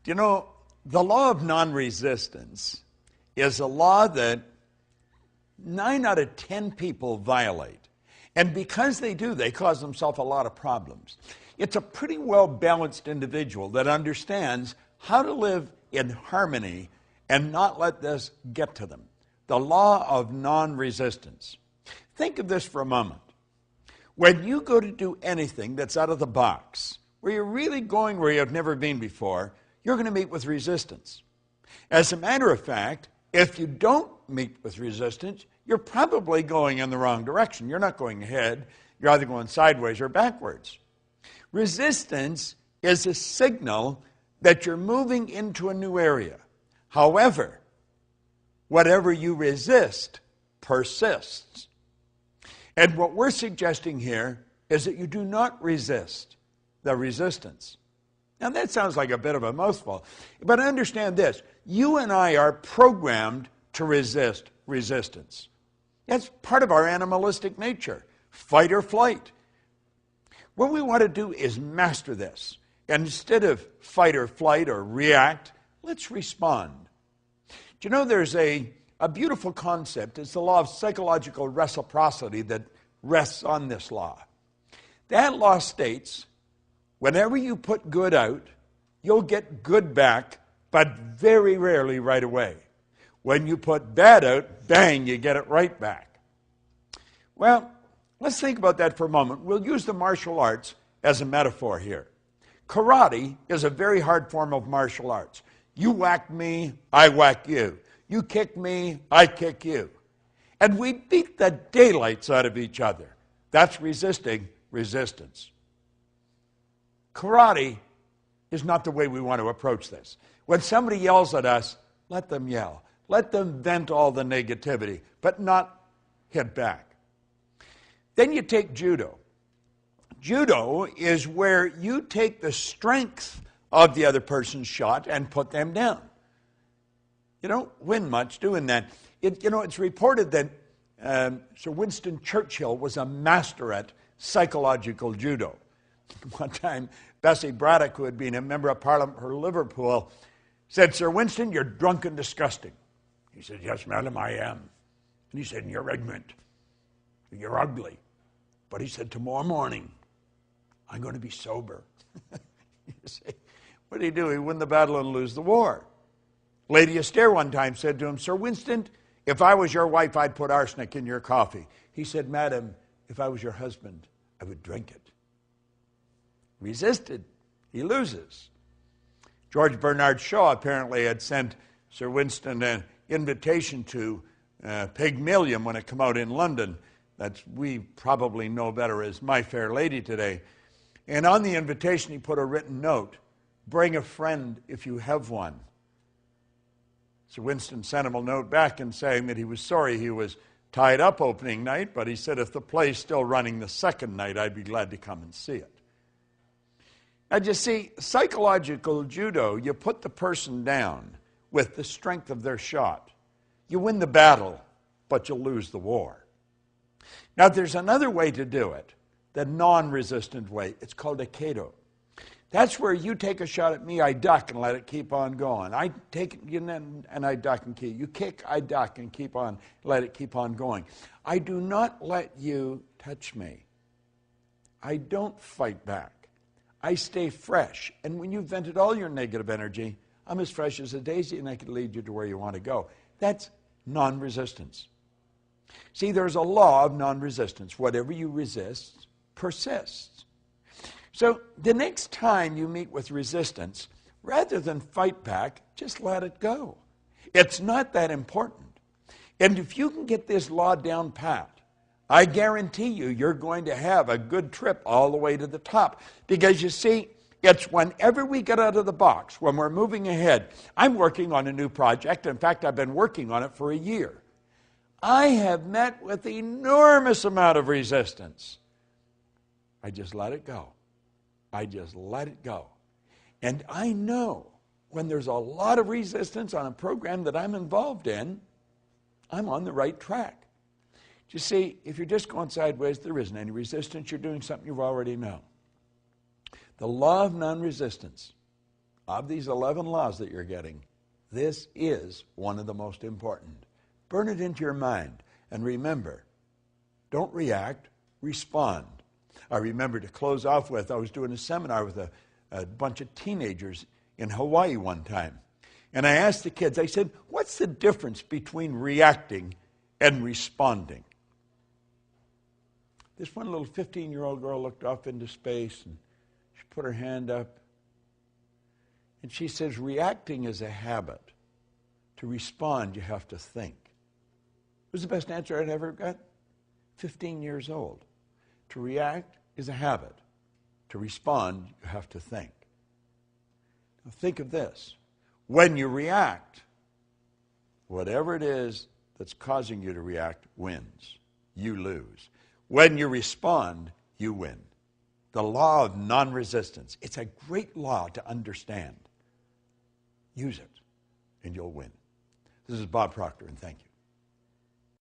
You know, the law of non-resistance is a law that 9 out of 10 people violate. And because they do, they cause themselves a lot of problems. It's a pretty well-balanced individual that understands how to live in harmony and not let this get to them. The law of non-resistance. Think of this for a moment. When you go to do anything that's out of the box, where you're really going where you've never been before, you're going to meet with resistance. As a matter of fact, if you don't meet with resistance, you're probably going in the wrong direction. You're not going ahead. You're either going sideways or backwards. Resistance is a signal that you're moving into a new area. However, whatever you resist persists. And what we're suggesting here is that you do not resist the resistance. Now that sounds like a bit of a mouthful, but understand this. You and I are programmed to resist resistance. That's part of our animalistic nature, fight or flight. What we want to do is master this. And instead of fight or flight or react, let's respond. Do you know there's a beautiful concept? It's the law of psychological reciprocity that rests on this law. That law states, whenever you put good out, you'll get good back, but very rarely right away. When you put bad out, bang, you get it right back. Well, let's think about that for a moment. We'll use the martial arts as a metaphor here. Karate is a very hard form of martial arts. You whack me, I whack you. You kick me, I kick you. And we beat the daylights out of each other. That's resisting resistance. Karate is not the way we want to approach this. When somebody yells at us, let them yell. Let them vent all the negativity, but not hit back. Then you take judo. Judo is where you take the strength of the other person's shot and put them down. You don't win much doing that. It's reported that Sir Winston Churchill was a master at psychological judo. One time, Bessie Braddock, who had been a member of Parliament for Liverpool, said, Sir Winston, you're drunk and disgusting. He said, yes, madam, I am. And he said, you're ignorant. You're ugly. But he said, tomorrow morning, I'm going to be sober. You see, what did he do? He win the battle and lose the war. Lady Astaire one time said to him, Sir Winston, if I was your wife, I'd put arsenic in your coffee. He said, madam, if I was your husband, I would drink it. Resisted. He loses. George Bernard Shaw apparently had sent Sir Winston an invitation to Pygmalion when it came out in London. That we probably know better as My Fair Lady today. And on the invitation, he put a written note, bring a friend if you have one. Sir Winston sent him a note back and saying that he was sorry he was tied up opening night, but he said, if the play's still running the second night, I'd be glad to come and see it. Now, you see, psychological judo, you put the person down with the strength of their shot. You win the battle, but you'll lose the war. Now, there's another way to do it, the non-resistant way. It's called aikido. That's where you take a shot at me, I duck and let it keep on going. I take it and I duck and keep. You kick, I duck and keep on, let it keep on going. I do not let you touch me. I don't fight back. I stay fresh. And when you've vented all your negative energy, I'm as fresh as a daisy and I can lead you to where you want to go. That's non-resistance. See, there's a law of non-resistance. Whatever you resist persists. So the next time you meet with resistance, rather than fight back, just let it go. It's not that important. And if you can get this law down pat, I guarantee you, you're going to have a good trip all the way to the top. Because you see, it's whenever we get out of the box, when we're moving ahead. I'm working on a new project. In fact, I've been working on it for a year. I have met with enormous amount of resistance. I just let it go. I just let it go. And I know when there's a lot of resistance on a program that I'm involved in, I'm on the right track. You see, if you're just going sideways, there isn't any resistance. You're doing something you already know. The law of non-resistance. of these 11 laws that you're getting, this is one of the most important. Burn it into your mind. And remember, don't react, respond. I remember, to close off with, I was doing a seminar with a bunch of teenagers in Hawaii one time. And I asked the kids, I said, what's the difference between reacting and responding? This one little 15-year-old girl looked off into space, and she put her hand up. And she says, reacting is a habit. To respond, you have to think. It was the best answer I'd ever got. 15 years old. To react is a habit. To respond, you have to think. Now think of this. When you react, whatever it is that's causing you to react wins. You lose. When you respond, you win. The law of non-resistance. It's a great law to understand. Use it, and you'll win. This is Bob Proctor, and thank you.